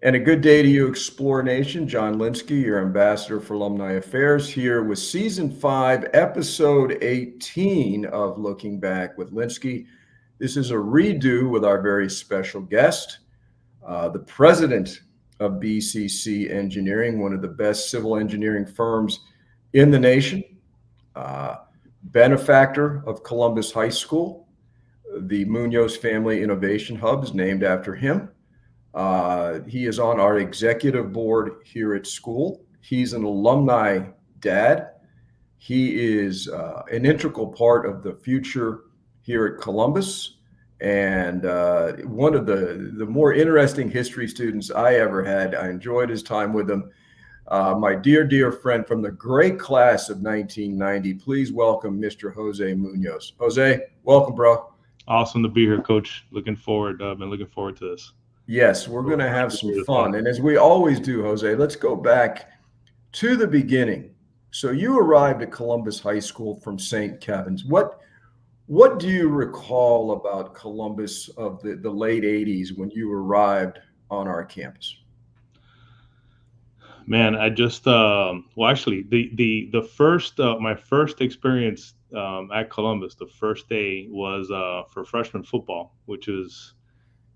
And a good day to you, Explore Nation. John Lynskey, your ambassador for Alumni Affairs, here with Season 5, Episode 18 of Looking Back with Lynskey. This is a redo with our very special guest, the president of BCC Engineering, one of the best civil engineering firms in the nation, uh, benefactor of Columbus High School. The Munoz Family Innovation Hub is named after him. He is on our executive board here at school. He's an alumni dad. He is an integral part of the future here at Columbus, and one of the more interesting history students I ever had. I enjoyed his time with him. My dear friend from the great class of 1990. Please welcome Mr. Jose Munoz. Jose, welcome, bro. Awesome to be here, Coach. Looking forward. Been looking forward to this. Yes, we're going to have some fun. And as we always do, Jose, let's go back to the beginning. So you arrived at Columbus High School from St. Kevin's. What do you recall about Columbus of the late 80s when you arrived on our campus? Man, I just well, actually, the first my first experience at Columbus, the first day was for freshman football, which was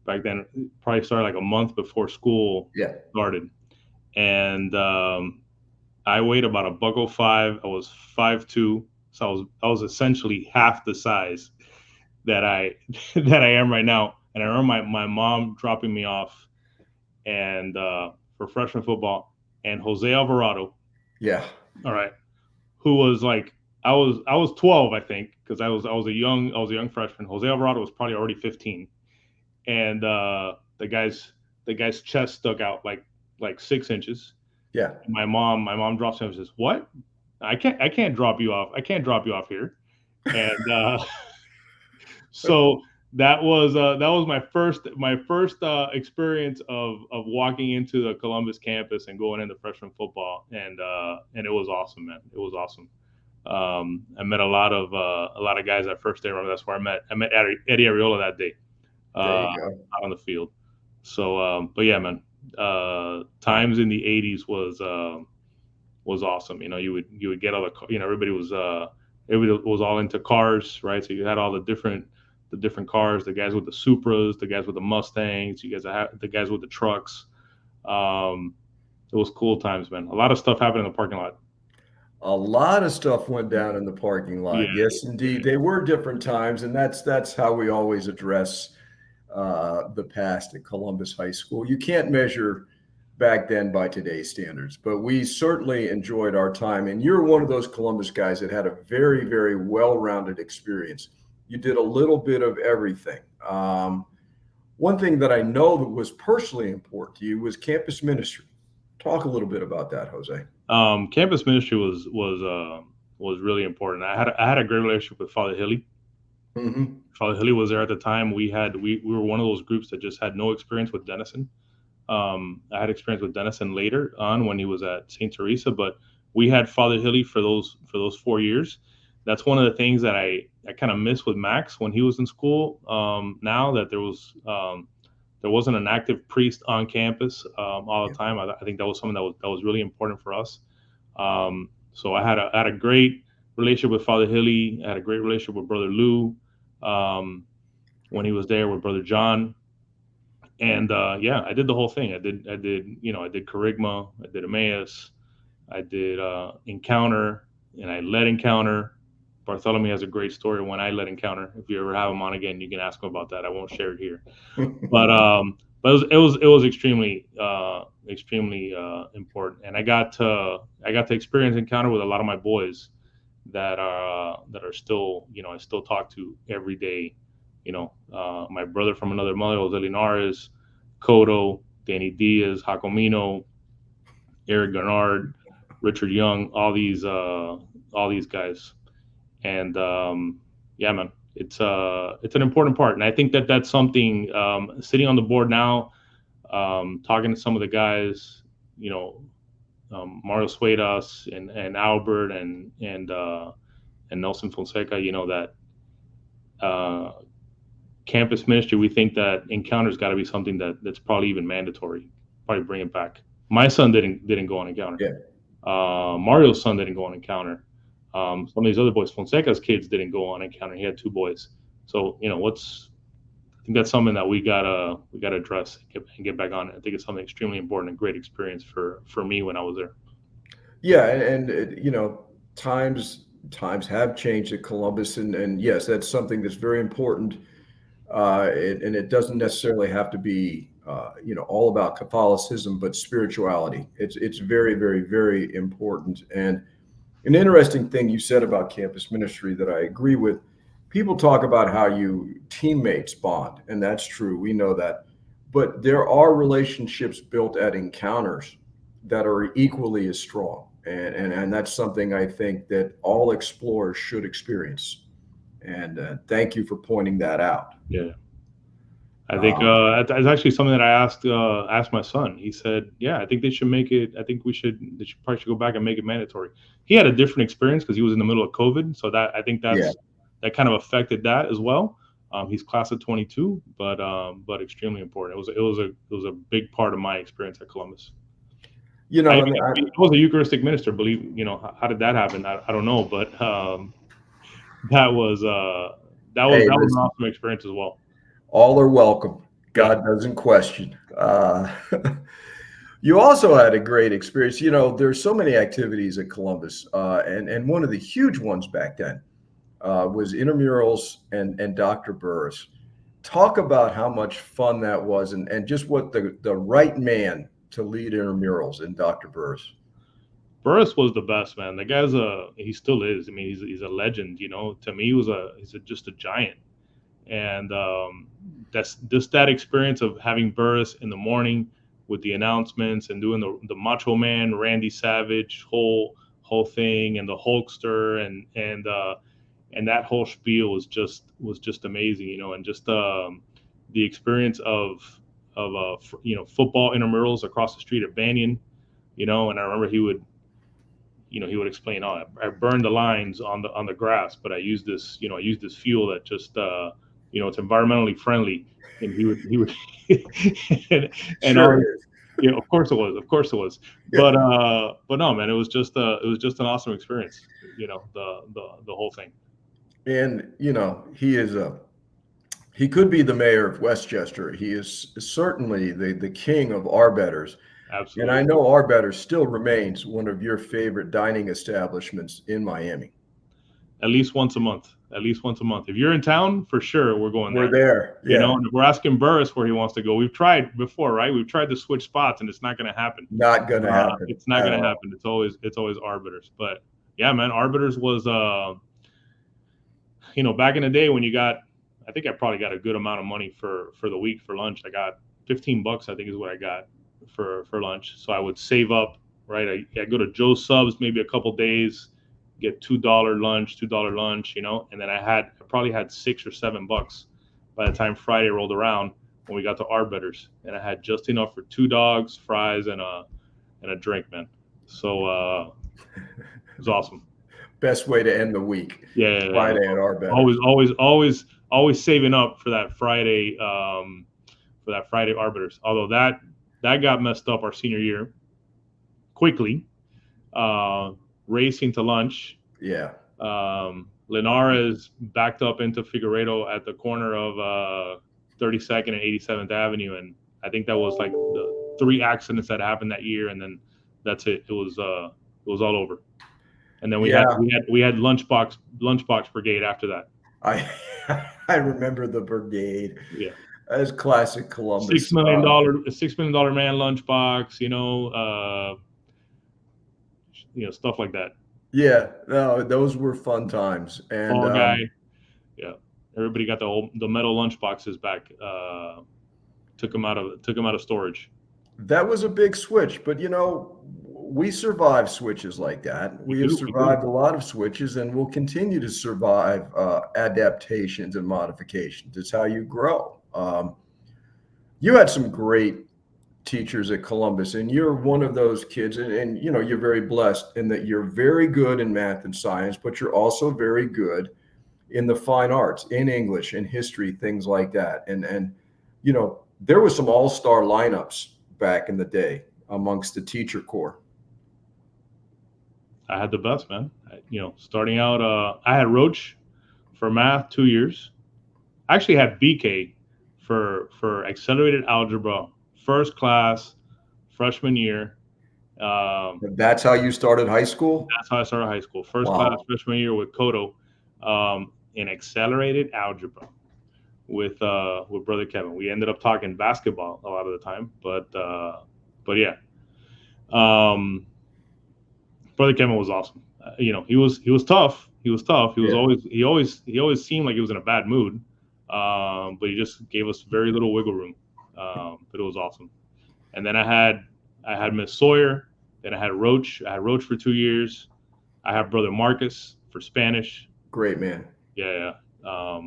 back then probably started like a month before school Yeah. started, and I weighed about a buck 05. I was 5'2", so I was essentially half the size that I that I am right now. And I remember my mom dropping me off, and for freshman football, and Jose Alvarado, Yeah. all right, who was like I was 12, I think, because I was a young freshman. Jose Alvarado was probably already 15, and the guy's chest stuck out like 6 inches. Yeah. My mom drops him and says, "What? I can't drop you off. I can't drop you off here." And so that was my first experience of walking into the Columbus campus and going into freshman football, and it was awesome, man. It was awesome. I met a lot of guys that first day. Remember, that's where I met Eddie Ariola that day There out you go. on the field. So, but yeah, man, times in the '80s was awesome. You would get all everybody was all into cars, right? So you had all the different cars, the guys with the Supras, the guys with the Mustangs, you guys have the guys with the trucks. It was cool times, man. A lot of stuff happened in the parking lot. A lot of stuff went down in the parking Yeah, lot. Yes, indeed. They were different times, and that's how we always address the past at Columbus High School. You can't measure back then by today's standards, but we certainly enjoyed our time. And you're one of those Columbus guys that had a very well-rounded experience. You did a little bit of everything. One thing that I know that was personally important to you was campus ministry. Talk a little bit about that, Jose. campus ministry was really important. I had a great relationship with Father Hilly. Hmm. Father Hilly was there at the time. We were one of those groups that just had no experience with Denison. I had experience with Denison later on when he was at St. Teresa, but we had Father Hilly for those 4 years. That's one of the things that I kind of miss with Max when he was in school. Now that there wasn't an active priest on campus all the time. I think that was something that was really important for us. So I had a great relationship with Father Hilly. I had a great relationship with Brother Lou when he was there, with Brother John. And yeah, I did the whole thing. I did Kerygma, I did Emmaus, I did Encounter, and I led Encounter. Bartholomew has a great story when I led Encounter. If you ever have him on again, you can ask him about that. I won't share it here. But it was extremely important, and I got to experience Encounter with a lot of my boys that are still, I still talk to every day. My brother from another mother, Jose Linares, Cotto, Danny Diaz, Jacomino, Eric Gernard, Richard Young, all these guys. And yeah, man, it's an important part. And I think that's something, sitting on the board now, talking to some of the guys, Mario Suedas and Albert and Nelson Fonseca, that campus ministry, we think that Encounter's got to be something that's probably even mandatory. probably bring it back. My son didn't go on encounter. Yeah. Mario's son didn't go on encounter. Some of these other boys, Fonseca's kids didn't go on encounter. He had 2 boys. So I think that's something that we gotta address and get back on it. I think it's something extremely important and great experience for me when I was there. Yeah, times have changed at Columbus, and yes, that's something that's very important. And it doesn't necessarily have to be all about Catholicism, but spirituality. It's very, very, very important. And an interesting thing you said about campus ministry that I agree with. People talk about how you teammates bond, and that's true. We know that. But there are relationships built at encounters that are equally as strong. And that's something I think that all explorers should experience. And thank you for pointing that out. Yeah. I think Um, that's actually something that I asked my son. He said, "Yeah, I think they should make it. I think they should probably should go back and make it mandatory." He had a different experience because he was in the middle of COVID, so that I think yeah, that kind of affected that as well. He's class of 22, but extremely important. It was a big part of my experience at Columbus. I, and I was a Eucharistic minister. Believe how did that happen? I don't know, but that was hey, that was an listen, awesome experience as well. all are welcome. Yeah, God doesn't question. You also had a great experience. There's so many activities at Columbus, and one of the huge ones back then was intramurals and Dr. Burris. Talk about how much fun that was, and just what the right man to lead intramurals in Dr. Burris. Burris was the best, man. The guy's he still is. I mean, he's a legend. To me, just a giant. And that's just that experience of having Burris in the morning with the announcements and doing the Macho Man, Randy Savage whole thing, and the Hulkster, and that whole spiel was just amazing. And just the experience of football intramurals across the street at Banyan. And I remember he would explain, "Oh, I burned the lines on the grass, but I used this fuel that just it's environmentally friendly." And he would and Sure all, is. of course it was, Yeah. but no, man, it was just an awesome experience. The whole thing. And he could be the mayor of Westchester. He is certainly the king of Arbetters. And I Absolutely. know Arbetters still remains one of your favorite dining establishments in Miami. At least once a month. At least once a month. If you're in town, for sure, we're going We're there. there. Yeah. And if we're asking Burris where he wants to go, we've tried before, right? We've tried to switch spots, and it's not going to happen. Not going to happen It's not at going to all. happen. It's always Arbiters. But yeah, man, Arbiters was back in the day when I think I probably got a good amount of money for the week for lunch. I got $15, I think is what I got for lunch. So I would save up, right? I go to Joe's Subs maybe a couple days, get $2 lunch, and then I probably had $6 or $7 by the time Friday rolled around when we got to Arbiters, and I had just enough for 2 dogs, fries, and a drink, man. So it was awesome. Best way to end the week. Yeah. Friday at Arbetters. Always saving up for that Friday Arbiters. Although that got messed up our senior year quickly. Racing to lunch. Yeah. Linares backed up into Figueredo at the corner of 32nd and 87th Avenue, and I think that was like the 3 accidents that happened that year, and then that's it. It was all over. And then we Yeah. had lunchbox brigade after that. I I remember the brigade. Yeah, As classic Columbus. $6 million man lunchbox. Stuff like that. Yeah, no, those were fun times. And Fall guy. Yeah, everybody got the metal lunchboxes back. Took them out of storage. that was a big switch. But we survived switches like that. We have do. survived a lot of switches, and we'll continue to survive adaptations and modifications. It's how you grow. You had some great teachers at Columbus, and you're one of those kids, and you're very blessed in that you're very good in math and science, but you're also very good in the fine arts, in English, in history, things like that. And there was some all-star lineups back in the day amongst the teacher corps? I had the best, man. Starting out, I had Roach for math 2 years. I actually had BK for accelerated algebra, first class, freshman year. That's how you started high school? That's how I started high school. First class Wow. freshman year with Kodo, in accelerated algebra with brother Kevin. We ended up talking basketball a lot of the time, but yeah, um, brother Kevin was awesome. He was tough. He was tough. Yeah. He always seemed like he was in a bad mood, but he just gave us very little wiggle room. But it was awesome. And then I had Miss Sawyer. Then I had Roach. I had Roach for 2 years. I have brother Marcus for Spanish. Great man. Yeah, yeah.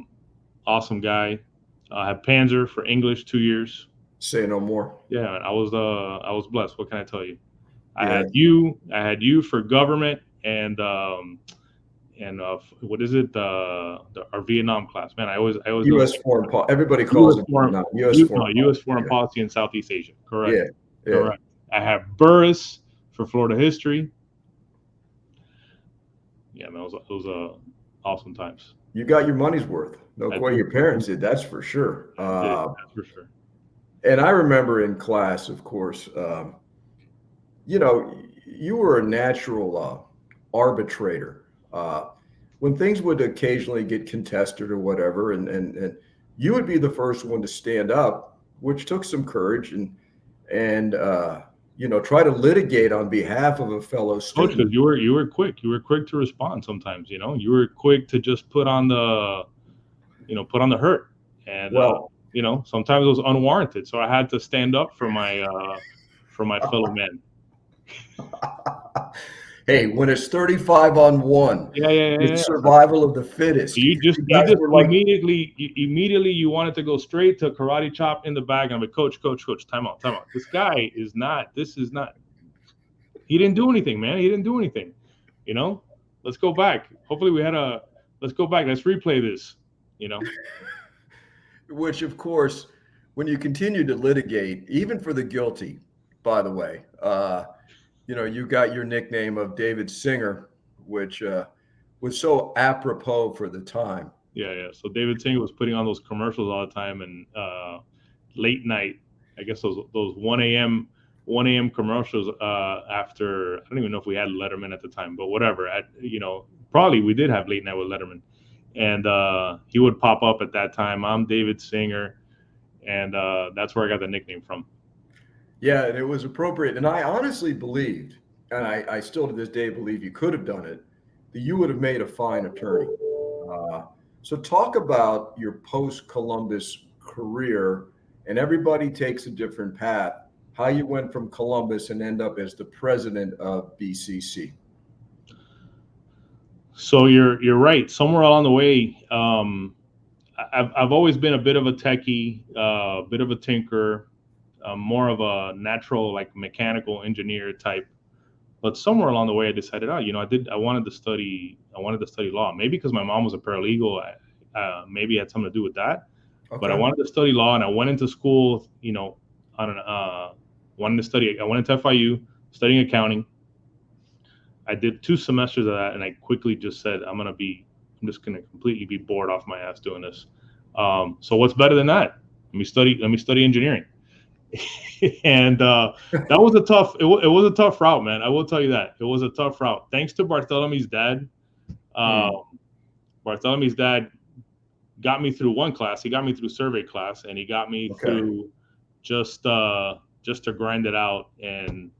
Awesome guy. I had Panzer for English 2 years. Say no more. Yeah, man, I was blessed. What can I tell you? I Yeah. had you for government and what is it? Our Vietnam class. Man, I always U.S. foreign policy. Everybody calls U.S. it foreign Vietnam. U.S. foreign U.S. policy. foreign Yeah. policy in Southeast Asia. Correct. Yeah. Yeah. Correct. I have Burris for Florida history. Yeah, man, those awesome times. You got your money's worth. No I question. did. Your parents did. That's for sure. That's for sure. And I remember in class, of course, you were a natural arbitrator. When things would occasionally get contested or whatever, and you would be the first one to stand up, which took some courage and try to litigate on behalf of a fellow Coach, student. because you were quick. You were quick to respond. Sometimes, you were quick to just put on the hurt, and Well, sometimes it was unwarranted. So I had to stand up for my fellow men. hey, when it's 35-on-1, Yeah, yeah, yeah, it's yeah. survival of the fittest. You just guys were like, immediately you wanted to go straight to karate chop in the bag. I'm like, coach, time out. This guy is not. This is not. He didn't do anything, man. He didn't do anything. Let's go back. Hopefully let's go back. Let's replay this. which, of course, when you continue to litigate, even for the guilty, by the way, you got your nickname of David Singer, which was so apropos for the time. Yeah. So David Singer was putting on those commercials all the time, and late night, I guess those 1 a.m. commercials after, I don't even know if we had Letterman at the time, but whatever. Probably we did have late night with Letterman, and he would pop up at that time. I'm David Singer, and that's where I got the nickname from. Yeah, and it was appropriate. And I honestly believed, and I still to this day believe you could have done it, that you would have made a fine attorney. So talk about your post-Columbus career, and everybody takes a different path, how you went from Columbus and end up as the president of BCC. So you're right. Somewhere along the way, I've always been a bit of a techie, a bit of a tinker, more of a natural, like mechanical engineer type. But somewhere along the way, I decided, I wanted to study law. Maybe because my mom was a paralegal, maybe it had something to do with that. Okay. But I wanted to study law, and I went into school, I went into FIU, studying accounting. I did 2 semesters of that, and I quickly just said, I'm just gonna completely be bored off my ass doing this. So what's better than that? Let me study engineering. And that was it was a tough route, man. I will tell you that. It was a tough route. Thanks to Barthelomy's dad. Barthelomy's dad got me through one class. He got me through survey class, and he got me through just to grind it out and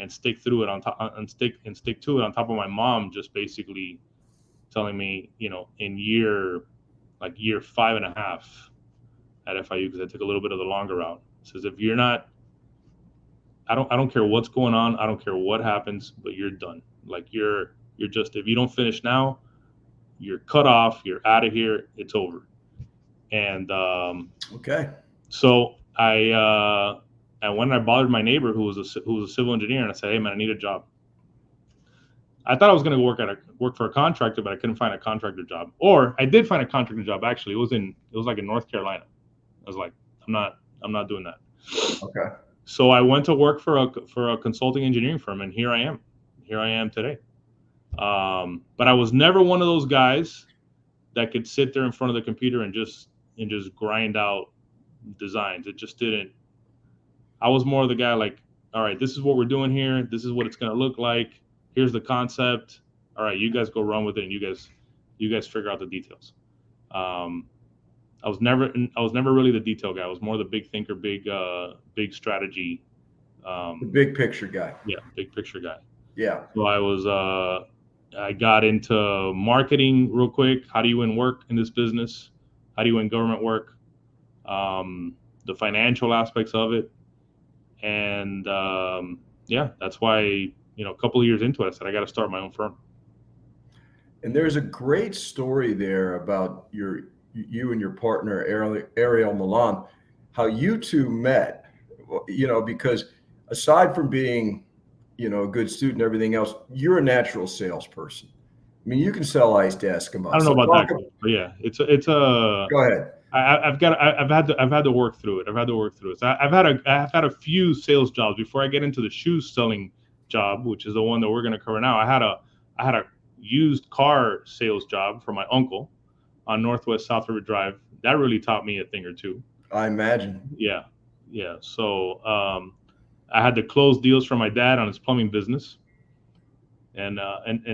stick through it on top and stick to it on top of my mom just basically telling me, in year 5.5 at FIU, because I took a little bit of the longer route. Says, if you're not, I don't care what's going on, I don't care what happens, but you're done. Like you're just, if you don't finish now, you're cut off, you're out of here, it's over. And so I went and I bothered my neighbor who was a civil engineer, and I said, hey man, I need a job. I thought I was going to work for a contractor, but I couldn't find a contractor job. Or I did find a contractor job. Actually, it was like in North Carolina. I was like, I'm not doing that. Okay. So I went to work for a consulting engineering firm, and here I am. Here I am today. But I was never one of those guys that could sit there in front of the computer and just grind out designs. It just didn't. I was more of the guy like, all right, this is what we're doing here. This is what it's going to look like. Here's the concept. All right, you guys go run with it, and you guys figure out the details. Um, I was never really the detail guy. I was more the big thinker, big strategy. The big picture guy. Yeah, big picture guy. Yeah. So I got into marketing real quick. How do you win work in this business? How do you win government work? The financial aspects of it. And yeah, that's why, a couple of years into it, I said, I got to start my own firm. And there's a great story there about you and your partner, Ariel Milan, how you two met, because aside from being, a good student and everything else, you're a natural salesperson. I mean, you can sell iced Eskimos. I don't know about that, but yeah, it's a. Go ahead. I've had to work through it. So I've had a few sales jobs before I get into the shoe selling job, which is the one that we're going to cover now. I had a used car sales job for my uncle on Northwest South River Drive. That really taught me a thing or two. I imagine. Yeah. So I had to close deals for my dad on his plumbing business, and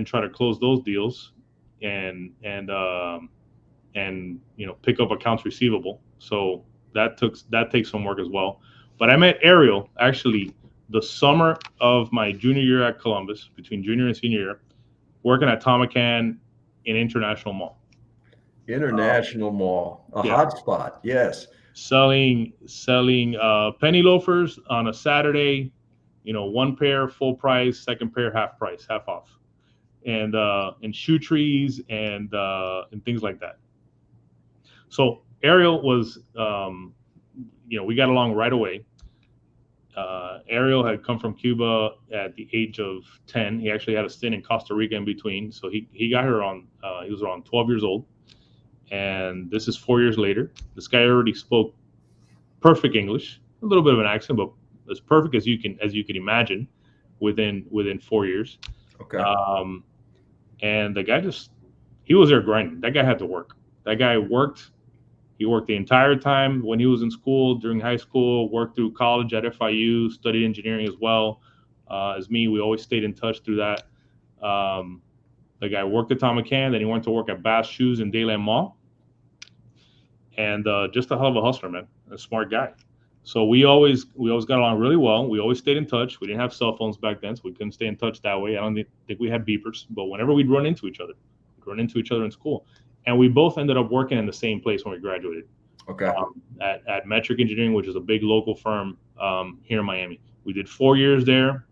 try to close those deals, and pick up accounts receivable. So that takes some work as well. But I met Ariel actually the summer of my junior year at Columbus, between junior and senior year, working at Tomacan in International Mall. International Mall, a hot spot, yes. Selling penny loafers on a Saturday, one pair full price, second pair half price, half off, and shoe trees and things like that. So Ariel was, we got along right away. Ariel had come from Cuba at the age of 10. He actually had a stint in Costa Rica in between. So he got here he was around 12 years old. And this is 4 years later. This guy already spoke perfect English, a little bit of an accent, but as perfect as you can imagine within 4 years. Okay. And the guy he was there grinding. That guy had to work. That guy worked. He worked the entire time when he was in school, during high school, worked through college at FIU, studied engineering as well as me. We always stayed in touch through that. The guy worked at Tomacan, then he went to work at Bass Shoes in Dayland Mall. And just a hell of a hustler, man, a smart guy. So we always got along really well. We always stayed in touch. We didn't have cell phones back then, so we couldn't stay in touch that way. I don't think we had beepers, but whenever we'd run into each other in school. And we both ended up working in the same place when we graduated. Okay. At Metric Engineering, which is a big local firm here in Miami. We did 4 years there.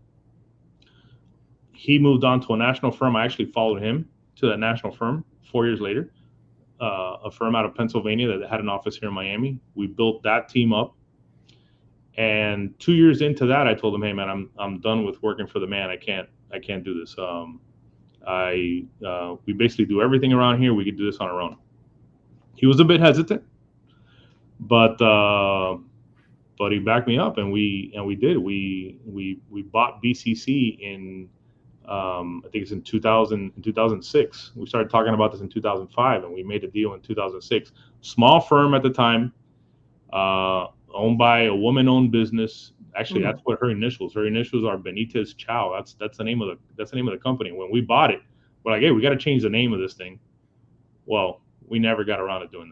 He moved on to a national firm. I actually followed him to that national firm 4 years later, a firm out of Pennsylvania that had an office here in Miami. We built that team up. And 2 years into that, I told him, "Hey, man, I'm done with working for the man. I can't do this. We basically do everything around here. We could do this on our own." He was a bit hesitant, but he backed me up, and we did. We bought BCC in I think it's in 2006. We started talking about this in 2005, and we made a deal in 2006. Small firm at the time, owned by a woman-owned business. Actually, that's what her initials are Benitez Chow. That's the name of the company. When we bought it, we're like, hey, we got to change the name of this thing. Well, we never got around to doing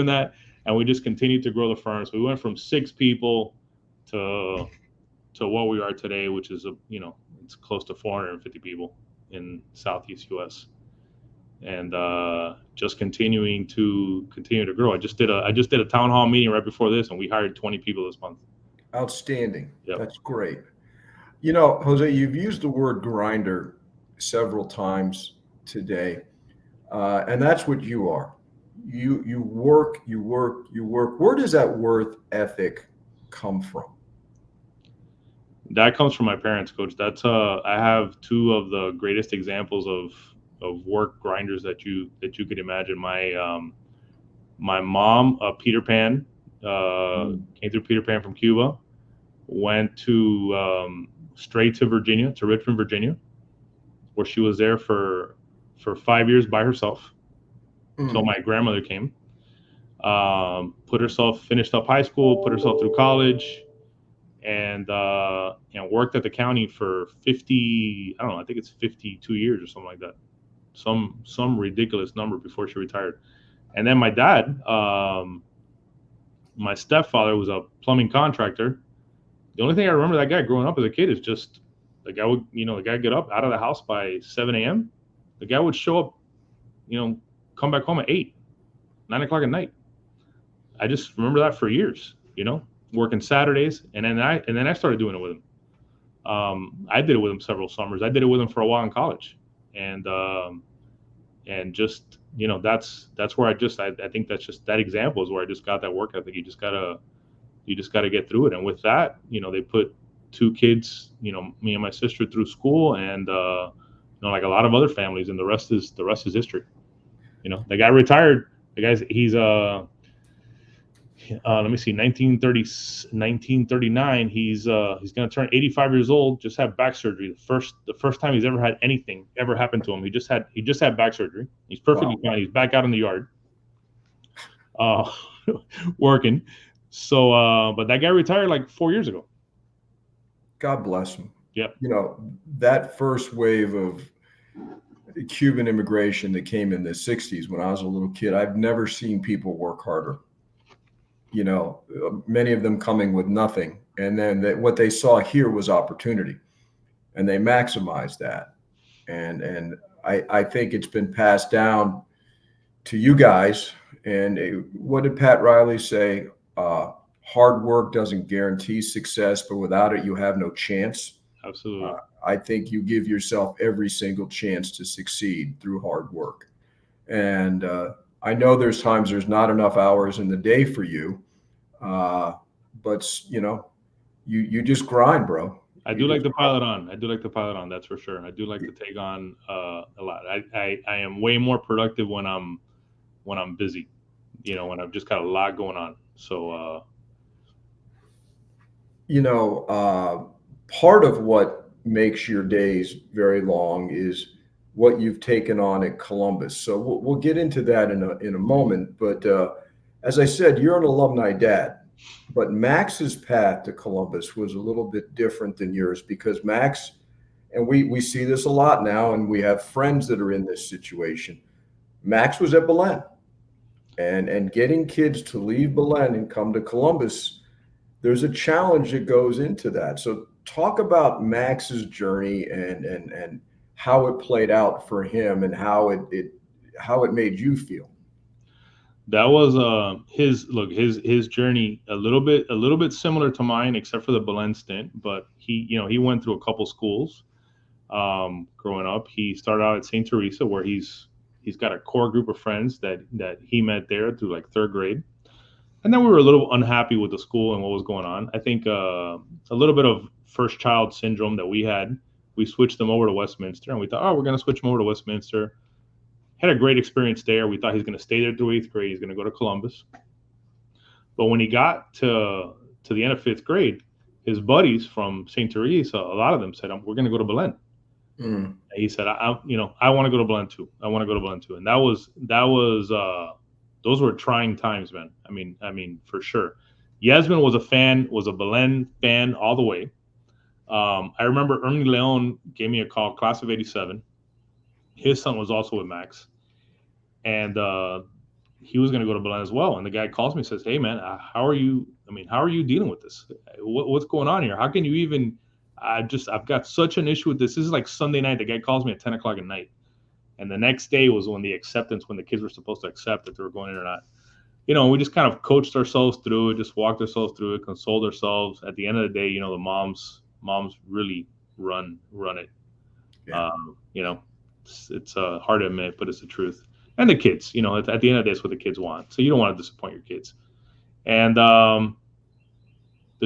that. And we just continued to grow the firm. So we went from 6 people to what we are today, which is it's close to 450 people in Southeast US. And just continuing to grow. I just did a town hall meeting right before this, and we hired 20 people this month. Outstanding. Yep. That's great. Jose, you've used the word grinder several times today, and that's what you are. You work. Where does that work ethic come from? That comes from my parents, Coach. That's I have 2 of the greatest examples of work grinders that you could imagine. My mom, Peter Pan, Came through Peter Pan from Cuba, went to straight to Virginia, to Richmond, Virginia, where she was there for 5 years by herself until my grandmother came. Finished up high school, put herself through college, and worked at the county for 50. I don't know. I think it's 52 years or something like that. Some ridiculous number before she retired. And then my dad, my stepfather, was a plumbing contractor. The only thing I remember that guy growing up as a kid is just the guy would, the guy get up out of the house by 7 a.m. The guy would show up, come back home at 8, 9 o'clock at night. I just remember that for years, working Saturdays. And then I started doing it with him. I did it with him several summers. I did it with him for a while in college. And just, that's where I think that's just, that example is where I just got that work ethic. You just gotta get through it. And with that, they put 2 kids, me and my sister, through school, and like a lot of other families, and the rest is history. The guy retired. He's let me see, 1939. He's going to turn 85 years old. Just had back surgery. The first time he's ever had anything ever happen to him. He just had back surgery. He's perfectly fine. He's back out in the yard, working. So, but that guy retired like 4 years ago. God bless him. Yep. That first wave of Cuban immigration that came in the 60s when I was a little kid, I've never seen people work harder. Many of them coming with nothing. And then what they saw here was opportunity, and they maximized that. And I think it's been passed down to you guys. And what did Pat Riley say? Hard work doesn't guarantee success, but without it, you have no chance. Absolutely. I think you give yourself every single chance to succeed through hard work. And I know there's times there's not enough hours in the day for you, but you just grind, bro. I do like to pile it on. That's for sure. I do like to take on a lot. I am way more productive when I'm busy, when I've just got a lot going on. So, part of what makes your days very long is what you've taken on at Columbus. So we'll get into that in a moment. But as I said, you're an alumni dad, but Max's path to Columbus was a little bit different than yours, because Max, and we see this a lot now, and we have friends that are in this situation. Max was at Belen, and getting kids to leave Belen and come to Columbus, there's a challenge that goes into that. So talk about Max's journey and how it played out for him, and how it made you feel. That was his journey a little bit similar to mine, except for the Belen stint. But he went through a couple schools growing up. He started out at St. Teresa, where he's got a core group of friends that he met there through like 3rd grade. And then we were a little unhappy with the school and what was going on. I think a little bit of first child syndrome that we had. We switched them over to Westminster, and we thought, we're going to switch them over to Westminster. Had a great experience there. We thought he's going to stay there through 8th grade. He's going to go to Columbus. But when he got to the end of 5th grade, his buddies from St. Teresa, a lot of them said, we're going to go to Belen. And he said, I want to go to Belen too. And that was those were trying times, man. I mean, for sure. Yasmin was a Belen fan all the way. I remember Ernie Leon gave me a call, class of 87. His son was also with Max. And he was going to go to Belen as well. And the guy calls me and says, hey, man, how are you dealing with this? What's going on here? How can you even, I've got such an issue with this. This is like Sunday night. The guy calls me at 10 o'clock at night. And the next day was when the kids were supposed to accept that they were going in or not. We just kind of coached ourselves through it, just walked ourselves through it, consoled ourselves. At the end of the day, the moms really run it. Yeah. It's hard to admit, but it's the truth. And the kids, at the end of the day, it's what the kids want. So you don't want to disappoint your kids. And the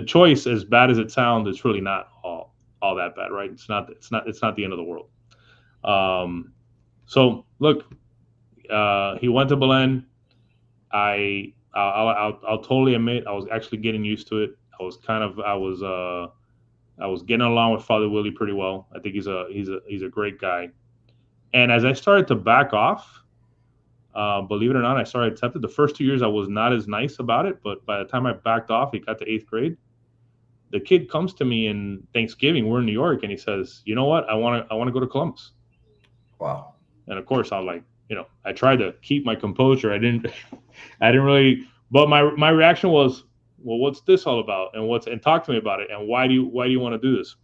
choice, as bad as it sounds, it's really not all that bad, right? It's not the end of the world. So look, he went to Belen. I I'll totally admit I was actually getting used to it. I was getting along with Father Willie pretty well. I think he's a great guy. And as I started to back off, believe it or not, I started accepted. The first 2 years I was not as nice about it, but by the time I backed off, he got to 8th grade. The kid comes to me in Thanksgiving. We're in New York, and he says, "You know what? I want to go to Columbus." Wow. And of course, I'm like, I tried to keep my composure. I didn't, I didn't really. But my reaction was, well, what's this all about? And talk to me about it. And why do you want to do this?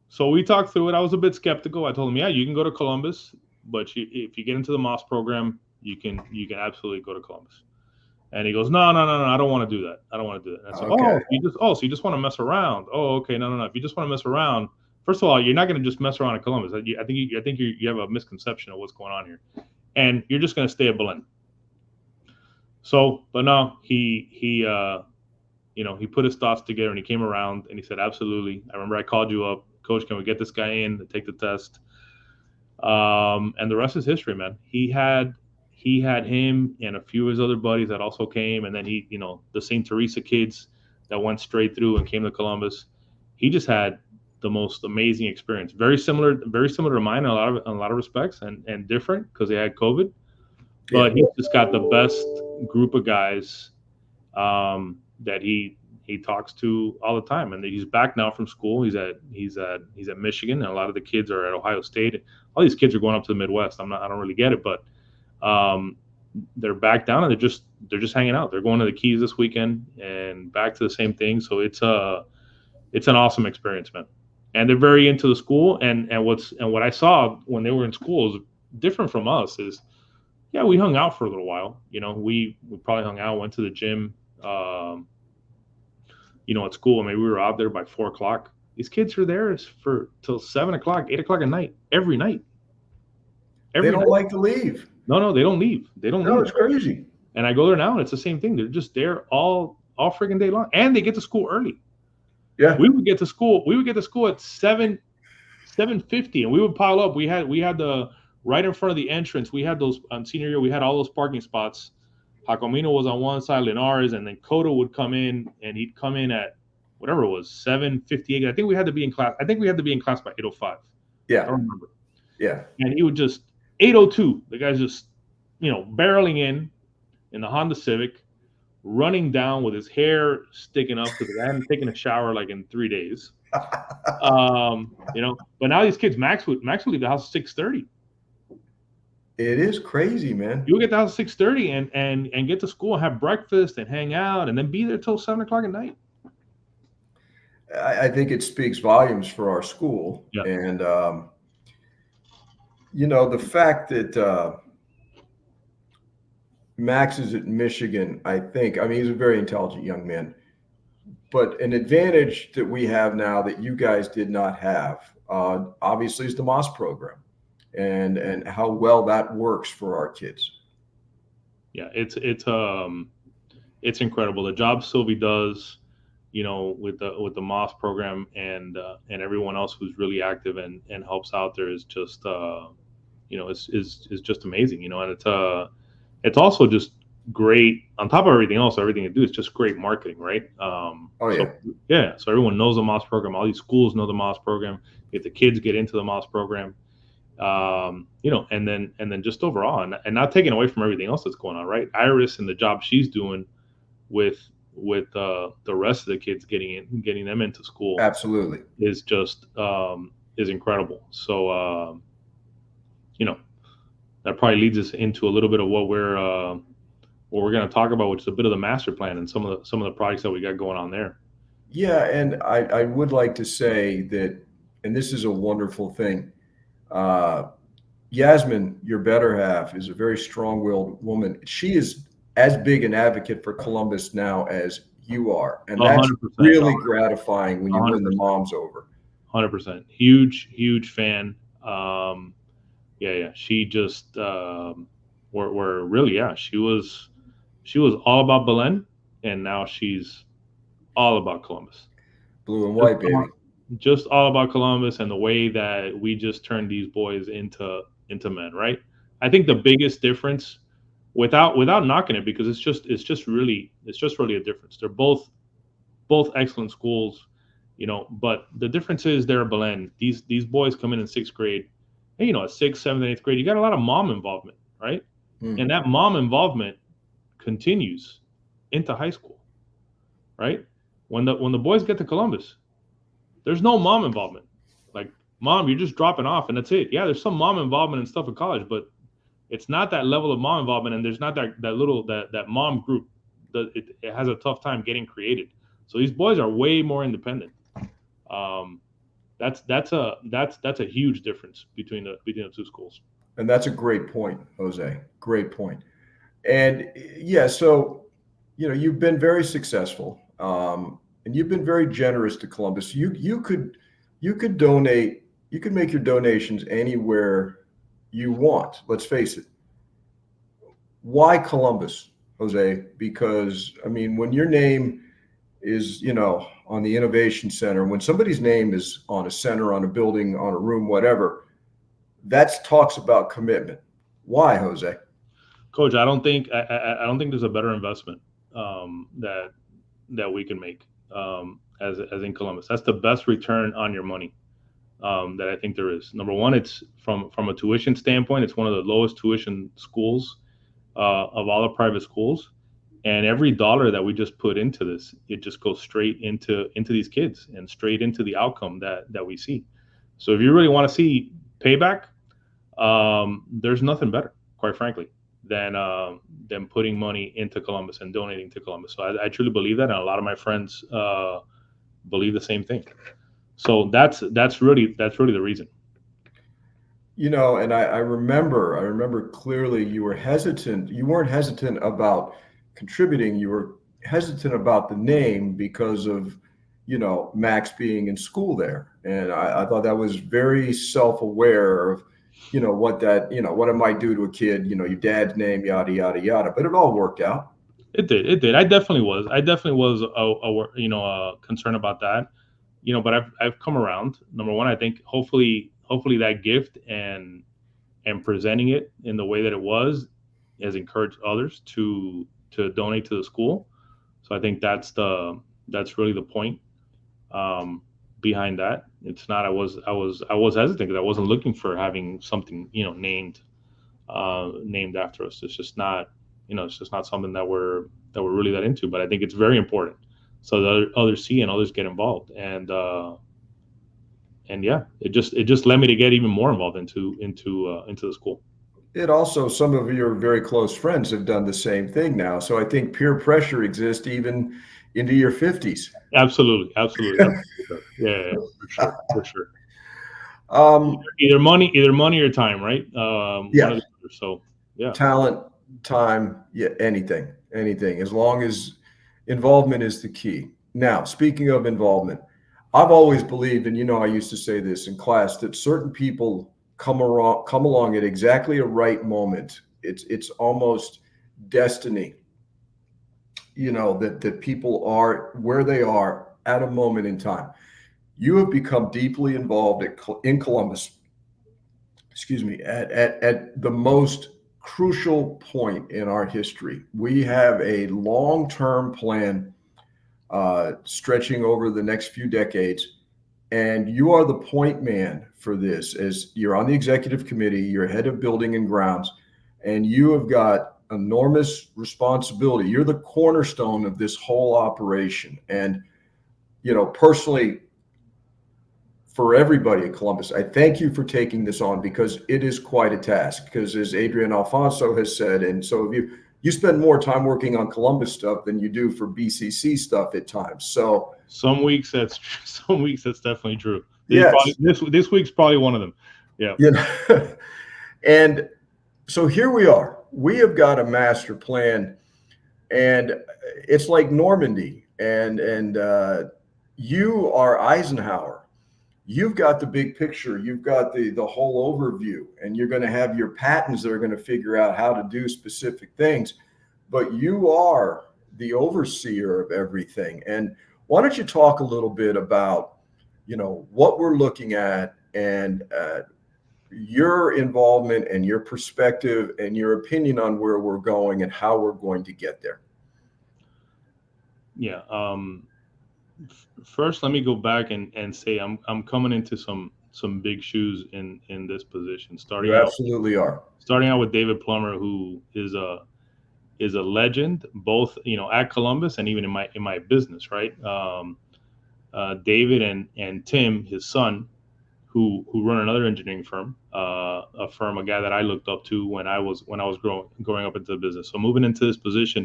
So we talked through it. I was a bit skeptical. I told him, yeah, you can go to Columbus, but if you get into the Moss program, you can absolutely go to Columbus. And he goes, no, I don't want to do that. I don't want to do that. And I said, Okay. so you just want to mess around? Oh, okay, no. If you just want to mess around, first of all, you're not going to just mess around in Columbus. I think you have a misconception of what's going on here, and you're just going to stay at Belen. So, but no, he put his thoughts together and he came around and he said, absolutely. I remember I called you up, Coach, can we get this guy in to take the test? And the rest is history, man. He had him and a few of his other buddies that also came, and then the St. Teresa kids that went straight through and came to Columbus. He just had the most amazing experience. Very similar to mine in a lot of respects, and different because they had COVID. But he just got the best group of guys that he talks to all the time, and he's back now from school. He's at Michigan, and a lot of the kids are at Ohio State. All these kids are going up to the Midwest. I don't really get it, but they're back down and they're just hanging out. They're going to the Keys this weekend and back to the same thing. So it's an awesome experience, man. And they're very into the school. And what I saw when they were in school is different from us. Is we hung out for a little while. We probably hung out, went to the gym. At school. I mean, we were out there by 4:00. These kids are there till 7:00, 8:00 at night, every night. They don't like to leave. No, they don't leave. No, it's crazy. And I go there now, and it's the same thing. They're just there all freaking day long, and they get to school early. Yeah, we would get to school at 7:50, and we would pile up. We had the right in front of the entrance. We had those on senior year. We had all those parking spots. Jacomino was on one side, Linares, and then Cotto would come in, and he'd come in at whatever it was, 7:58. I think we had to be in class. I think we had to be in class by 8:05. Yeah, I don't remember. Yeah, and he would just 8:02. The guy's just barreling in the Honda Civic, running down with his hair sticking up because I hadn't taken a shower like in 3 days. But now these kids, Max would leave the house at 6:30. It is crazy, man. You get the house at 6:30 and get to school and have breakfast and hang out and then be there till 7:00 at night. I think it speaks volumes for our school. Yeah. And, the fact that Max is at Michigan, I mean, he's a very intelligent young man. But an advantage that we have now that you guys did not have, obviously, is the Moss program. And how well that works for our kids. Yeah, it's incredible. The job Sylvie does, with the Moss program and everyone else who's really active and helps out there is just is just amazing. And it's also just great on top of everything else. Everything you do is just great marketing, right? So everyone knows the Moss program. All these schools know the Moss program. If the kids get into the Moss program. And then just overall, and not taking away from everything else that's going on, right? Iris and the job she's doing with the rest of the kids getting them into school, absolutely, is just is incredible. So that probably leads us into a little bit of what we're going to talk about, which is a bit of the master plan and some of the projects that we got going on there. Yeah, and I would like to say that, and this is a wonderful thing. Yasmin, your better half, is a very strong-willed woman. She is as big an advocate for Columbus now as you are, and that's 100%, really gratifying when you win the moms over. 100%, huge fan. She just we're really she was all about Belen, and now she's all about Columbus. Blue and white, baby. Just all about Columbus and the way that we just turned these boys into men, right? I think the biggest difference without knocking it, because it's just really a difference. They're both excellent schools, but the difference is they're a blend. These boys come in sixth grade, and at sixth, seventh, and eighth grade, you got a lot of mom involvement, right? And that mom involvement continues into high school, right? When the boys get to Columbus, there's no mom involvement. Like, mom, you're just dropping off and that's it. Yeah, there's some mom involvement and stuff in college, but it's not that level of mom involvement, and there's not that mom group. It has a tough time getting created. So these boys are way more independent. That's a huge difference between the two schools. And that's a great point, Jose. Great point. And yeah, so you've been very successful, and you've been very generous to Columbus. You could donate. You could make your donations anywhere you want. Let's face it. Why Columbus, Jose? Because when your name is on the Innovation Center, when somebody's name is on a center, on a building, on a room, whatever, that talks about commitment. Why, Jose? Coach, I don't think there's a better investment that we can make as in Columbus. That's the best return on your money that I think there is. Number one, it's from a tuition standpoint, it's one of the lowest tuition schools of all the private schools, and every dollar that we just put into this, it just goes straight into these kids and straight into the outcome that we see. So if you really want to see payback, there's nothing better, quite frankly, than putting money into Columbus and donating to Columbus. So I truly believe that, and a lot of my friends believe the same thing. So that's really the reason. And I remember clearly you were hesitant. You weren't hesitant about contributing. You were hesitant about the name because of, Max being in school there. And I thought that was very self-aware of, what it might do to a kid, your dad's name, yada, yada, yada. But it all worked out. It did. I definitely was concerned about that, but I've come around. Number one, I think hopefully that gift and presenting it in the way that it was has encouraged others to donate to the school. So I think that's really the point behind that. It's not I was hesitant because I wasn't looking for having something named after us. It's just not something that we're really that into. But I think it's very important so that others see and others get involved. And yeah, it just led me to get even more involved into the school. It also, some of your very close friends have done the same thing now. So I think peer pressure exists even into your 50s. Absolutely. Yeah, for sure. Either money or time, right? Yeah. So yeah. Talent, time, yeah, anything. As long as involvement is the key. Now, speaking of involvement, I've always believed, and I used to say this in class, that certain people come along at exactly a right moment. It's almost destiny, that people are where they are at a moment in time. You have become deeply involved in Columbus, at the most crucial point in our history. We have a long-term plan stretching over the next few decades. And you are the point man for this, as you're on the executive committee, you're head of building and grounds, and you have got enormous responsibility. You're the cornerstone of this whole operation. And, personally, for everybody at Columbus, I thank you for taking this on, because it is quite a task. Because as Adrian Alfonso has said, and so have you spend more time working on Columbus stuff than you do for BCC stuff at times. So some weeks that's definitely true. Yes. This week's probably one of them. Yeah. And so here we are. We have got a master plan, and it's like Normandy, and you are Eisenhower. You've got the big picture. You've got the whole overview, and you're going to have your patents that are going to figure out how to do specific things. But you are the overseer of everything. And why don't you talk a little bit about, what we're looking at, and your involvement and your perspective and your opinion on where we're going and how we're going to get there. Yeah. First, let me go back and say I'm coming into some big shoes in this position. You absolutely are. Starting out with David Plummer, who is a legend, both at Columbus and even in my business, right? David and Tim, his son, who run another engineering firm, a guy that I looked up to when I was growing up into the business. So moving into this position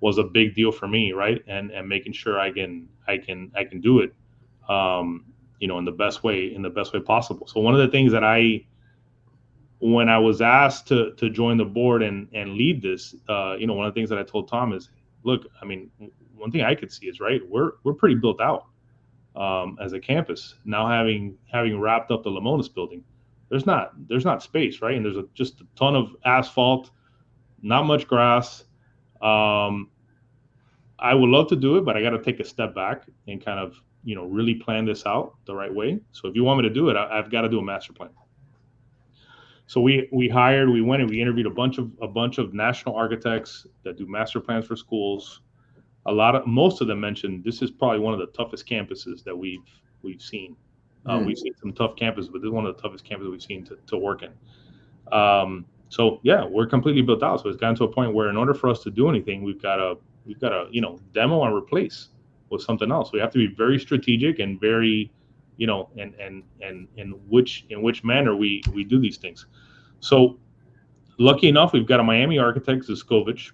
was a big deal for me, right? And making sure I can do it, in the best way possible. So one of the things that when I was asked to join the board and lead this, one of the things that I told Tom is, look, I mean, one thing I could see is, right, we're pretty built out as a campus now, having wrapped up the Lamonas building. There's not space, right? And there's just a ton of asphalt, not much grass. I would love to do it, but I got to take a step back and kind of, really plan this out the right way. So if you want me to do it, I've got to do a master plan. So we went and we interviewed a bunch of national architects that do master plans for schools. Most of them mentioned this is probably one of the toughest campuses that we've seen. We've seen some tough campuses, but this is one of the toughest campuses we've seen to work in. So yeah, we're completely built out. So it's gotten to a point where in order for us to do anything, we've got to demo and replace with something else. We have to be very strategic and very, and in which manner we do these things. So lucky enough, we've got a Miami architect, Ziskovich,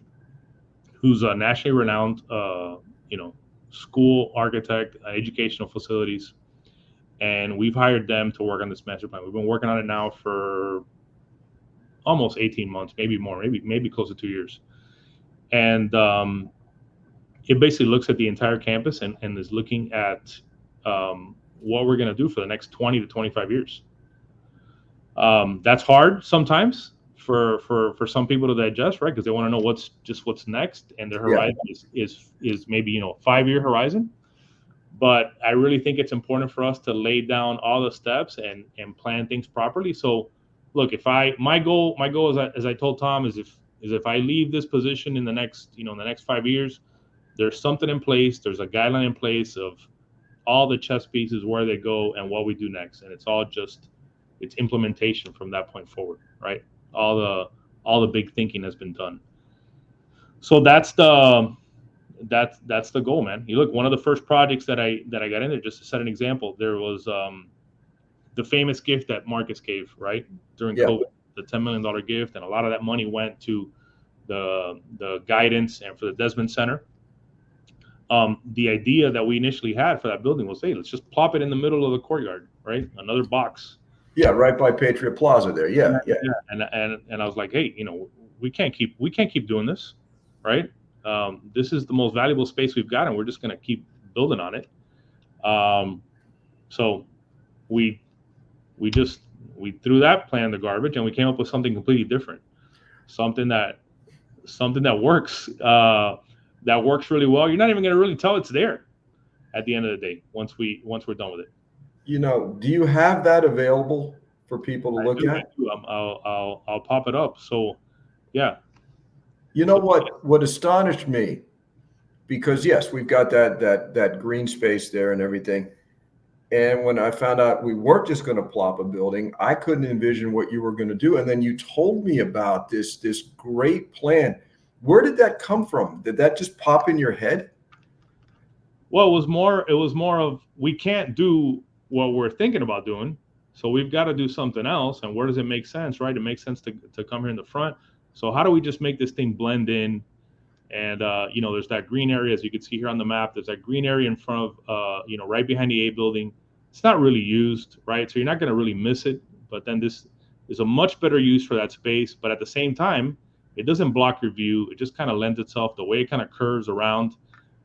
who's a nationally renowned, school architect, educational facilities, and we've hired them to work on this master plan. We've been working on it now for almost 18 months, maybe more, maybe close to 2 years. And it basically looks at the entire campus and is looking at what we're going to do for the next 20 to 25 years. That's hard sometimes for some people to digest, right? Because they want to know what's next, and their horizon is maybe 5-year horizon. But I really think it's important for us to lay down all the steps and plan things properly. So look, my goal as I told Tom is if I leave this position in the next 5 years, there's something in place, there's a guideline in place of all the chess pieces, where they go and what we do next. And it's implementation from that point forward, right? All the big thinking has been done. So that's the goal, man. You look, one of the first projects that I got in there, just to set an example, there was the famous gift that Marcus gave, right, during COVID, the $10 million gift, and a lot of that money went to the guidance and for the Desmond Center. The idea that we initially had for that building was, hey, let's just plop it in the middle of the courtyard, right? Another box. Yeah, right by Patriot Plaza there. Yeah. And I was like, hey, we can't keep doing this, right? This is the most valuable space we've got, and we're just going to keep building on it. So we threw that plan in the garbage, and we came up with something completely different, something that works. That works really well. You're not even going to really tell it's there at the end of the day once we're done with it. Do you have that available for people to look at? I'll pop it up. So, yeah. What astonished me, because yes, we've got that green space there and everything. And when I found out we weren't just going to plop a building, I couldn't envision what you were going to do. And then you told me about this great plan. Where did that come from? Did that just pop in your head? Well, it was more of, we can't do what we're thinking about doing, so we've got to do something else. And where does it make sense, right? It makes sense to come here in the front. So how do we just make this thing blend in? And there's that green area, as you can see here on the map. There's that green area in front of right behind the A building. It's not really used, right? So you're not going to really miss it. But then this is a much better use for that space. But at the same time, it doesn't block your view. It just kind of lends itself, the way it kind of curves around.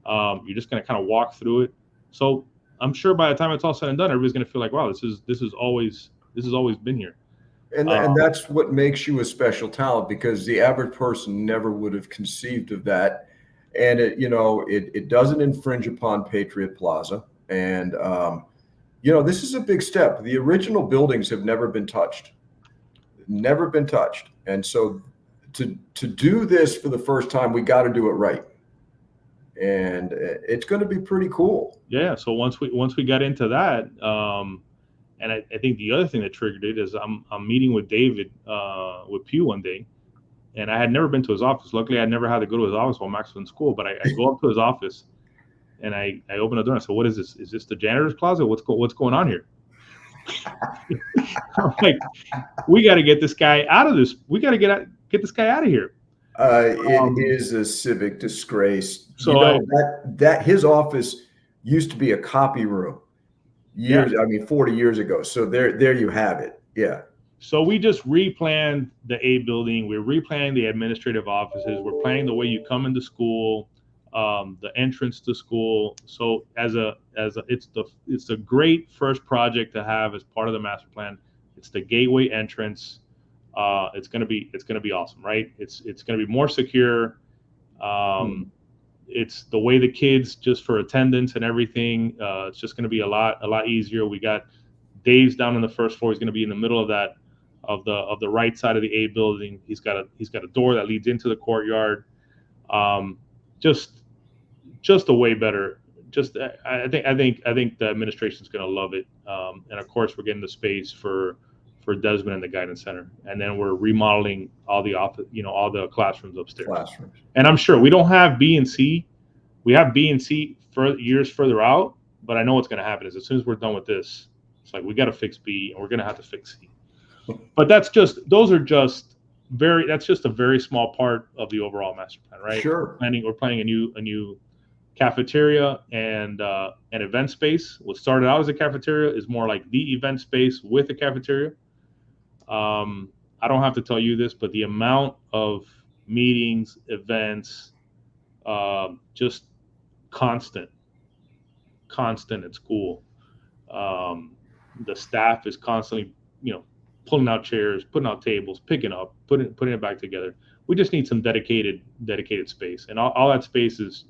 You're just going to kind of walk through it. So I'm sure by the time it's all said and done, everybody's going to feel like, wow, this has always been here. And that's what makes you a special talent, because the average person never would have conceived of that. And it doesn't infringe upon Patriot Plaza. And This is a big step. The original buildings have never been touched. And so to do this for the first time, we got to do it right. And it's going to be pretty cool. Yeah. So once we got into that, and I think the other thing that triggered it is I'm meeting with David with Pew one day, and I had never been to his office. Luckily, I never had to go to his office while Max was in school. But I go up to his office, and I open the door and I said, "What is this? Is this the janitor's closet? What's going on here?" I'm like, "We got to get this guy out of this. We got to get this guy out of here." It is a civic disgrace. So that his office used to be a copy room 40 years ago. So there you have it. Yeah. So we just replanned the A building. We're replanning the administrative offices. We're planning the way you come into school, the entrance to school. So it's a great first project to have as part of the master plan. It's the gateway entrance. It's gonna be awesome, right? It's gonna be more secure. It's the way the kids, just for attendance and everything. It's just gonna be a lot easier. We got Dave's down on the first floor. He's gonna be in the middle of that, of the right side of the A building. He's got a door that leads into the courtyard. Just a way better. I think the administration's gonna love it. And of course, we're getting the space for Desmond and the guidance center, and then we're remodeling all the classrooms upstairs. And I'm sure we don't have B and C. We have B and C for years further out, but I know what's going to happen is as soon as we're done with this, it's like we got to fix B and we're going to have to fix C. But that's just a very small part of the overall master plan, right? Sure. We're planning a new cafeteria and an event space. What started out as a cafeteria is more like the event space with a cafeteria. I don't have to tell you this, but the amount of meetings, events, just constant at school. The staff is constantly, pulling out chairs, putting out tables, picking up, putting it back together. We just need some dedicated space, and all that space is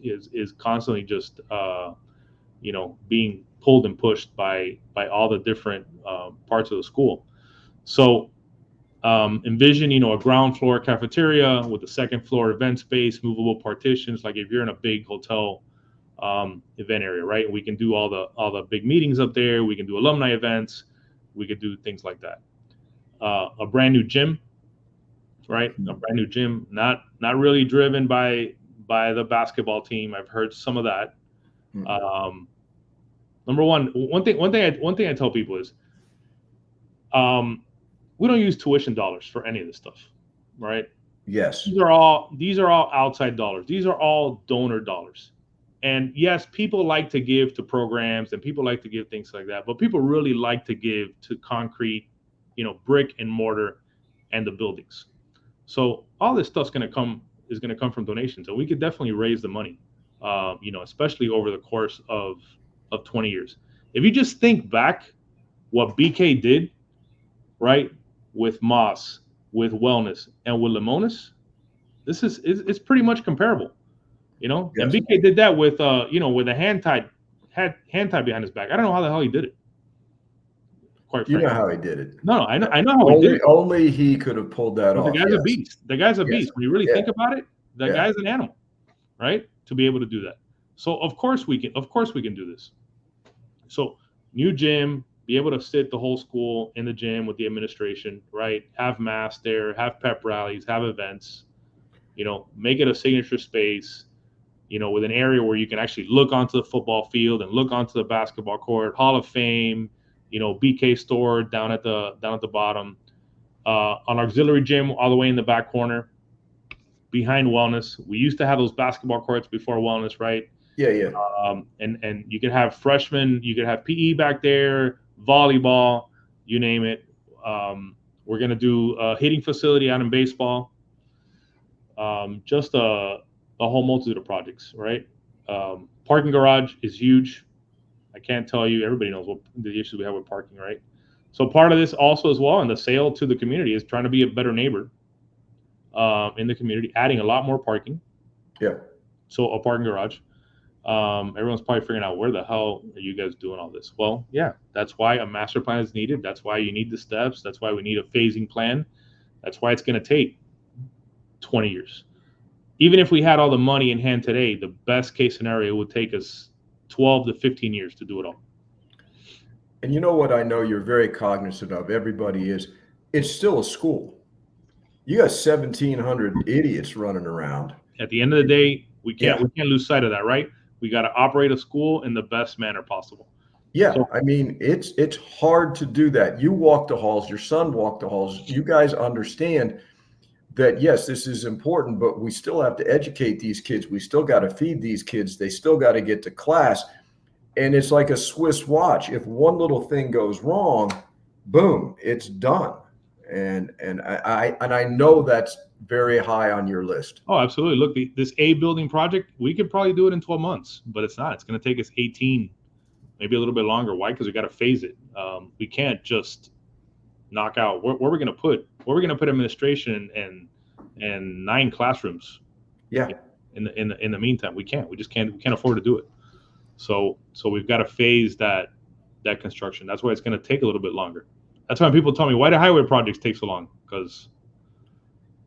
constantly just being pulled and pushed by all the different parts of the school. So envision, a ground floor cafeteria with a second floor event space, movable partitions. Like if you're in a big hotel event area, right? We can do all the big meetings up there. We can do alumni events. We could do things like that. A brand new gym, right? A brand new gym, not really driven by the basketball team. I've heard some of that. Number one thing I tell people is, we don't use tuition dollars for any of this stuff, right? Yes. These are all outside dollars. These are all donor dollars. And yes, people like to give to programs and people like to give things like that, but people really like to give to concrete, brick and mortar and the buildings. So all this stuff's going to come from donations, and we could definitely raise the money, especially over the course of 20 years. If you just think back what BK did, right, with Moss, with Wellness, and with Limones, it's pretty much comparable, Yes. And BK did that with with a hand tied behind his back. I don't know how the hell he did it. Quite frankly. You know how he did it. No, I know how he did it. Only he could have pulled that off. The guy's a beast. The guy's a beast. When you really think about it, the guy's an animal, right? To be able to do that. So of course we can do this. So new gym, be able to sit the whole school in the gym with the administration, right? Have mass there, have pep rallies, have events, make it a signature space, with an area where you can actually look onto the football field and look onto the basketball court, Hall of Fame, BK store down at the bottom, an auxiliary gym all the way in the back corner behind Wellness. We used to have those basketball courts before Wellness, right? Yeah. And you could have freshmen, you could have PE back there, volleyball, you name it. We're going to do a hitting facility out in baseball. Just a whole multitude of projects, right? Parking garage is huge. I can't tell you, everybody knows what the issues we have with parking, right? So part of this also as well, and the sale to the community, is trying to be a better neighbor in the community, adding a lot more parking. Yeah. So a parking garage. Everyone's probably figuring out, where the hell are you guys doing all this? Well, yeah, that's why a master plan is needed. That's why you need the steps. That's why we need a phasing plan. That's why it's going to take 20 years. Even if we had all the money in hand today, the best case scenario would take us 12 to 15 years to do it all. And you know what I know you're very cognizant of, everybody is, it's still a school. You got 1,700 idiots running around. At the end of the day, we can't lose sight of that, right? We got to operate a school in the best manner possible. Yeah, so, I mean, it's hard to do that. You walk the halls, your son walked the halls. You guys understand that, yes, this is important, but we still have to educate these kids. We still got to feed these kids. They still got to get to class. And it's like a Swiss watch. If one little thing goes wrong, boom, it's done. And I know that's very high on your list. Oh, absolutely. Look, this A building project, we could probably do it in 12 months, but it's not. It's going to take us 18, maybe a little bit longer. Why? Because we got to phase it. We can't just knock out. Where we're going to put administration and 9 classrooms. Yeah. In the meantime, we can't. We can't afford to do it. So we've got to phase that construction. That's why it's going to take a little bit longer. That's why people tell me, why do highway projects take so long? Because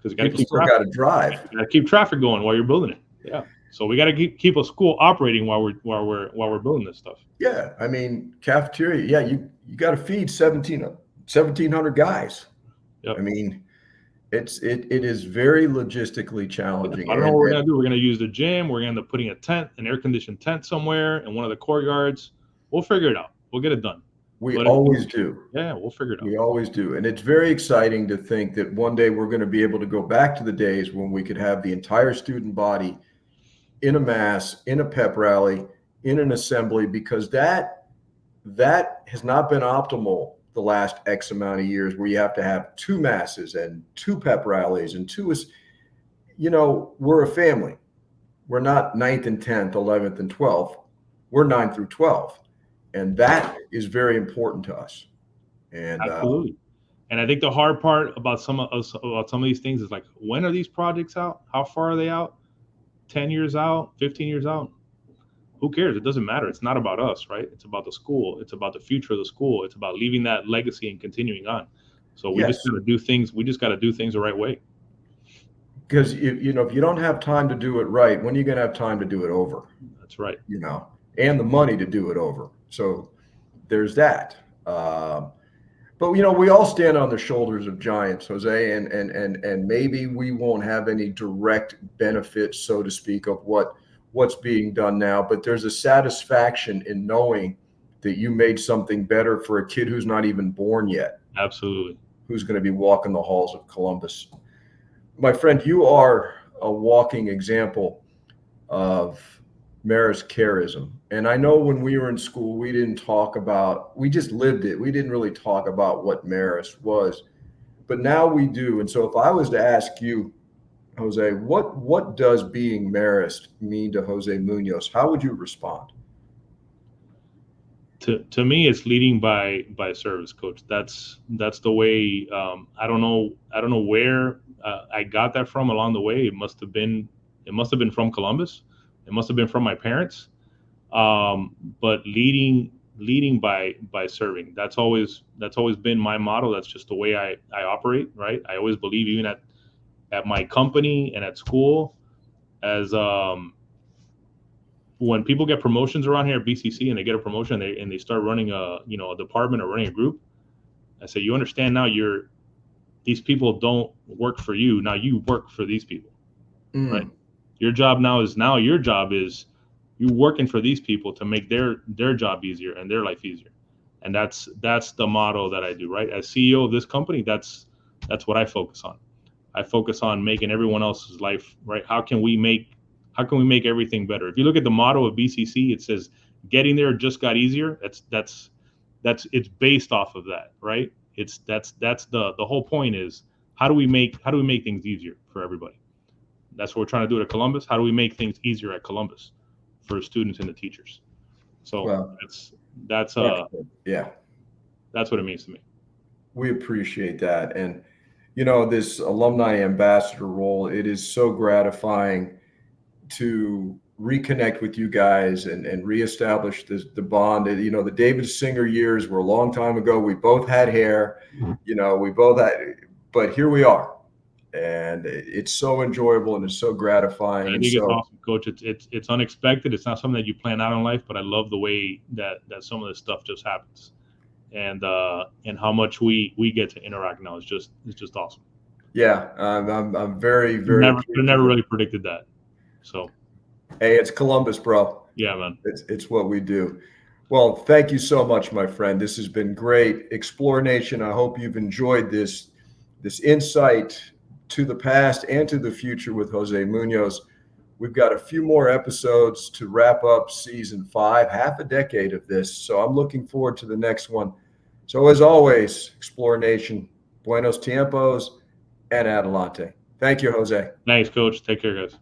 you got to drive. You got to keep traffic going while you're building it. Yeah. So we got to keep a school operating while we're building this stuff. Yeah. I mean, cafeteria. Yeah. You got to feed 1,700 guys. Yep. I mean, it is very logistically challenging. I don't know what we're going to do. We're going to use the gym. We're going to end up putting an air-conditioned tent somewhere in one of the courtyards. We'll figure it out. We'll get it done. We always do. Yeah, we'll figure it out. We always do. And it's very exciting to think that one day we're going to be able to go back to the days when we could have the entire student body in a mass, in a pep rally, in an assembly, because that has not been optimal the last X amount of years, where you have to have 2 masses and 2 pep rallies and 2 is, we're a family. We're not 9th and 10th, 11th and 12th. We're 9 through 12. And that is very important to us. And absolutely. And I think the hard part about some of these things is, like, when are these projects out? How far are they out? 10 years out, 15 years out? Who cares? It doesn't matter. It's not about us, right? It's about the school. It's about the future of the school. It's about leaving that legacy and continuing on. So we just got to do things. We just got to do things the right way. Because if you don't have time to do it right, when are you going to have time to do it over? That's right. And the money to do it over. So there's that. But we all stand on the shoulders of giants, Jose, and maybe we won't have any direct benefits, so to speak, of what's being done now. But there's a satisfaction in knowing that you made something better for a kid who's not even born yet. Absolutely. Who's going to be walking the halls of Columbus. My friend, you are a walking example of Marist charism. And I know when we were in school, we just lived it. We didn't really talk about what Marist was, but now we do. And so if I was to ask you, Jose, what does being Marist mean to Jose Munoz? How would you respond? To me, it's leading by service, Coach. That's the way. I don't know where I got that from along the way. It must have been from Columbus. It must have been from my parents. But leading by serving. That's always been my motto. That's just the way I operate. Right. I always believe, even at my company and at school, as when people get promotions around here at BCC and they get a promotion and they start running a department or running a group, I say, you understand now, these people don't work for you. Now you work for these people, right? Your job is you working for these people to make their job easier and their life easier. And that's the motto that I do, right? As CEO of this company, that's what I focus on. I focus on making everyone else's life, right? How can we make everything better? If you look at the motto of BCC, it says getting there just got easier. It's based off of that, right? That's the whole point is, how do we make things easier for everybody? That's what we're trying to do at Columbus. How do we make things easier at Columbus for students and the teachers? So that's what it means to me. We appreciate that. And this alumni ambassador role, it is so gratifying to reconnect with you guys and reestablish the bond. The David Singer years were a long time ago. We both had hair, we both had, but here we are. And it's so enjoyable and it's so gratifying. I And think it's so, awesome, Coach. It's unexpected. It's not something that you plan out in life, but I love the way that some of this stuff just happens, and how much we get to interact now. It's just awesome. yeah, I'm very, very Never really predicted that. So, hey, it's Columbus, bro. yeah, man. It's what we do. Well, thank you so much, my friend. This has been great. Explore Nation, I hope you've enjoyed this insight to the past and to the future with Jose Munoz. We've got a few more episodes to wrap up season 5, half a decade of this. So I'm looking forward to the next one. So as always, Explore Nation, buenos tiempos and adelante. Thank you, Jose. Thanks, Coach. Take care, guys.